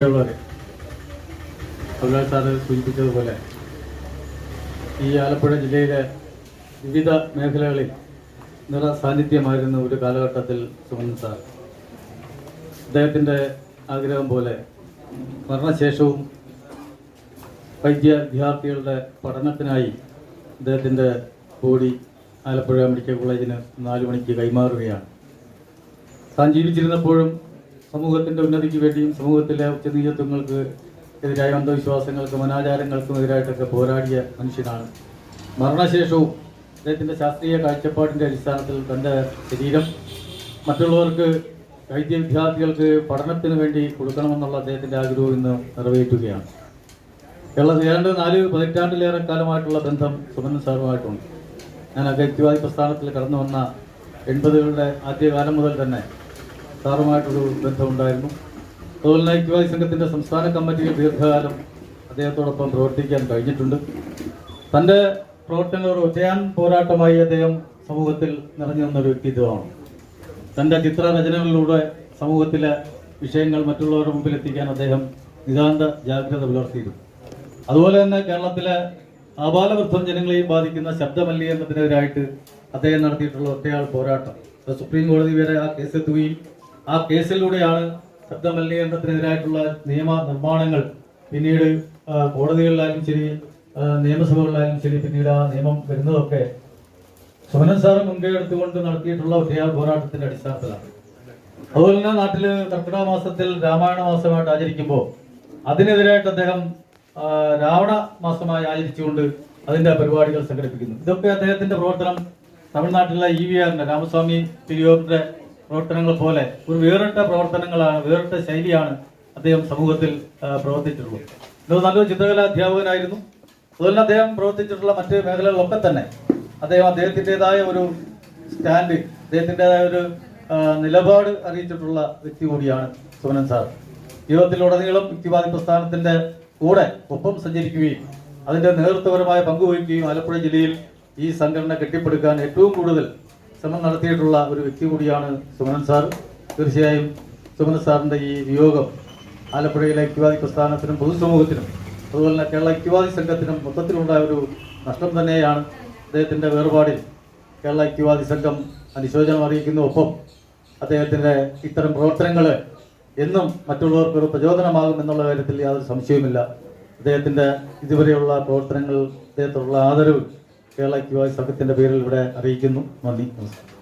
Sir സൂചിപ്പിച്ചതുപോലെ ഈ ആലപ്പുഴ ജില്ലയിലെ വിവിധ മേഖലകളിൽ സാന്നിധ്യമായിരുന്ന ഒരു കാലഘട്ടത്തിൽ സുമൻ സാർ അദ്ദേഹത്തിൻ്റെ ആഗ്രഹം പോലെ മരണശേഷവും വിദ്യാർത്ഥികളുടെ പഠനത്തിനായി അദ്ദേഹത്തിൻ്റെ ബോഡി ആലപ്പുഴ മെഡിക്കൽ കോളേജിന് 4 മണിക്ക് കൈമാറുകയാണ്. താൻ ജീവിച്ചിരുന്നപ്പോഴും സമൂഹത്തിൻ്റെ ഉന്നതിക്ക് വേണ്ടിയും സമൂഹത്തിലെ ഉച്ചനീചത്വങ്ങൾക്ക് എതിരായ അന്ധവിശ്വാസങ്ങൾക്കും അനാചാരങ്ങൾക്കും എതിരായിട്ടൊക്കെ പോരാടിയ മനുഷ്യനാണ്. മരണശേഷവും അദ്ദേഹത്തിൻ്റെ ശാസ്ത്രീയ കാഴ്ചപ്പാടിൻ്റെ അടിസ്ഥാനത്തിൽ തൻ്റെ ശരീരം മറ്റുള്ളവർക്ക് വിദ്യാർത്ഥികൾക്ക് പഠനത്തിന് വേണ്ടി കൊടുക്കണമെന്നുള്ള അദ്ദേഹത്തിൻ്റെ ആഗ്രഹം ഇന്ന് നിറവേറ്റുകയാണ്. കേരളത്തിൽ ഏതാണ്ട് 4 പതിറ്റാണ്ടിലേറെ കാലമായിട്ടുള്ള ബന്ധം സുമൻ സാറുമായിട്ടുണ്ട്. ഞാനൊക്കെ യുക്തിവാദി പ്രസ്ഥാനത്തിൽ കടന്നു വന്ന 80കളുടെ ആദ്യകാലം മുതൽ തന്നെ സാറുമായിട്ടൊരു ബന്ധമുണ്ടായിരുന്നു. അതുപോലെ തന്നെ യുക്തിവാദി സംഘത്തിൻ്റെ സംസ്ഥാന കമ്മിറ്റിയിൽ ദീർഘകാലം അദ്ദേഹത്തോടൊപ്പം പ്രവർത്തിക്കാൻ കഴിഞ്ഞിട്ടുണ്ട്. തൻ്റെ പ്രവർത്തനങ്ങൾ ഒറ്റയാൻ പോരാട്ടമായി അദ്ദേഹം സമൂഹത്തിൽ നിറഞ്ഞു നിന്നൊരു വ്യക്തിത്വമാണ്. തൻ്റെ ചിത്രരചനകളിലൂടെ സമൂഹത്തിലെ വിഷയങ്ങൾ മറ്റുള്ളവരുടെ മുമ്പിൽ എത്തിക്കാൻ അദ്ദേഹം നിതാന്ത ജാഗ്രത പുലർത്തിയിരുന്നു. അതുപോലെ തന്നെ കേരളത്തിലെ ആബാലവൃദ്ധം ജനങ്ങളെയും ബാധിക്കുന്ന ശബ്ദമലിനീകരണത്തിനെതിരായിട്ട് അദ്ദേഹം നടത്തിയിട്ടുള്ള ഒറ്റയാൾ പോരാട്ടം സുപ്രീം കോടതി വരെ ആ കേസെത്തുകയും ആ കേസിലൂടെയാണ് ശബ്ദമലിനീകരണത്തിനെതിരായിട്ടുള്ള നിയമ നിർമ്മാണങ്ങൾ പിന്നീട് കോടതികളിലായാലും ശരി നിയമസഭകളിലായാലും ശരി പിന്നീട് ആ നിയമം വരുന്നതൊക്കെ സുമനൻ സാറ് മുൻകൈ എടുത്തുകൊണ്ട് നടത്തിയിട്ടുള്ള ഒറ്റയാൾ പോരാട്ടത്തിന്റെ അടിസ്ഥാനത്തിലാണ്. അതുപോലെ തന്നെ നാട്ടില് കർക്കിടക മാസത്തിൽ രാമായണ മാസമായിട്ട് ആചരിക്കുമ്പോൾ അതിനെതിരായിട്ട് അദ്ദേഹം രാവണ മാസമായി ആചരിച്ചുകൊണ്ട് അതിന്റെ പരിപാടികൾ സംഘടിപ്പിക്കുന്നു. ഇതൊക്കെ അദ്ദേഹത്തിന്റെ പ്രവർത്തനം തമിഴ്നാട്ടിലെ EVRന്റെ രാമസ്വാമി തിരുവോറിന്റെ പ്രവർത്തനങ്ങൾ പോലെ ഒരു വേറിട്ട പ്രവർത്തനങ്ങളാണ്, വേറിട്ട ശൈലിയാണ് അദ്ദേഹം സമൂഹത്തിൽ പ്രവർത്തിച്ചിട്ടുള്ളത്. ഇത് നല്ലൊരു ചിത്രകലാ അധ്യാപകനായിരുന്നു. അതുപോലെ അദ്ദേഹം പ്രവർത്തിച്ചിട്ടുള്ള മറ്റ് മേഖലകളിലൊക്കെ തന്നെ അദ്ദേഹത്തിൻ്റെതായ ഒരു സ്റ്റാൻഡ്, അദ്ദേഹത്തിൻ്റെതായ ഒരു നിലപാട് അറിയിച്ചിട്ടുള്ള വ്യക്തി കൂടിയാണ് സുമനൻ സാർ. ജീവിതത്തിലുടനീളം യുക്തിവാദി പ്രസ്ഥാനത്തിന്റെ കൂടെ ഒപ്പം സഞ്ചരിക്കുകയും അതിന്റെ നേതൃത്വപരമായ പങ്കുവഹിക്കുകയും ആലപ്പുഴ ജില്ലയിൽ ഈ സംഘടന കെട്ടിപ്പടുക്കാൻ ഏറ്റവും കൂടുതൽ ശ്രമം നടത്തിയിട്ടുള്ള ഒരു വ്യക്തി കൂടിയാണ് സുമനൻ സാർ. തീർച്ചയായും സുമനൻ സാറിന്റെ ഈ വിയോഗം ആലപ്പുഴയിലെ യുക്തിവാദി പ്രസ്ഥാനത്തിനും പൊതുസമൂഹത്തിനും അതുപോലെ തന്നെ കേരള യുക്തിവാദി സംഘത്തിനും മൊത്തത്തിലുണ്ടായ ഒരു നഷ്ടം തന്നെയാണ്. അദ്ദേഹത്തിന്റെ വേർപാടിൽ കേരള യുക്തിവാദി സംഘം അനുശോചനം അറിയിക്കുന്ന ഒപ്പം അദ്ദേഹത്തിന്റെ ഇത്തരം പ്രവർത്തനങ്ങൾ എന്നും മറ്റുള്ളവർക്കൊരു പ്രചോദനമാകും എന്നുള്ള കാര്യത്തിൽ യാതൊരു സംശയവുമില്ല. അദ്ദേഹത്തിന്റെ ഇതുവരെയുള്ള പ്രവർത്തനങ്ങൾ, അദ്ദേഹത്തിനുള്ള ആദരവ് കേരള യുക്തിവാദി സംഘത്തിന്റെ പേരിൽ ഇവിടെ അറിയിക്കുന്നു. നന്ദി, നമസ്കാരം.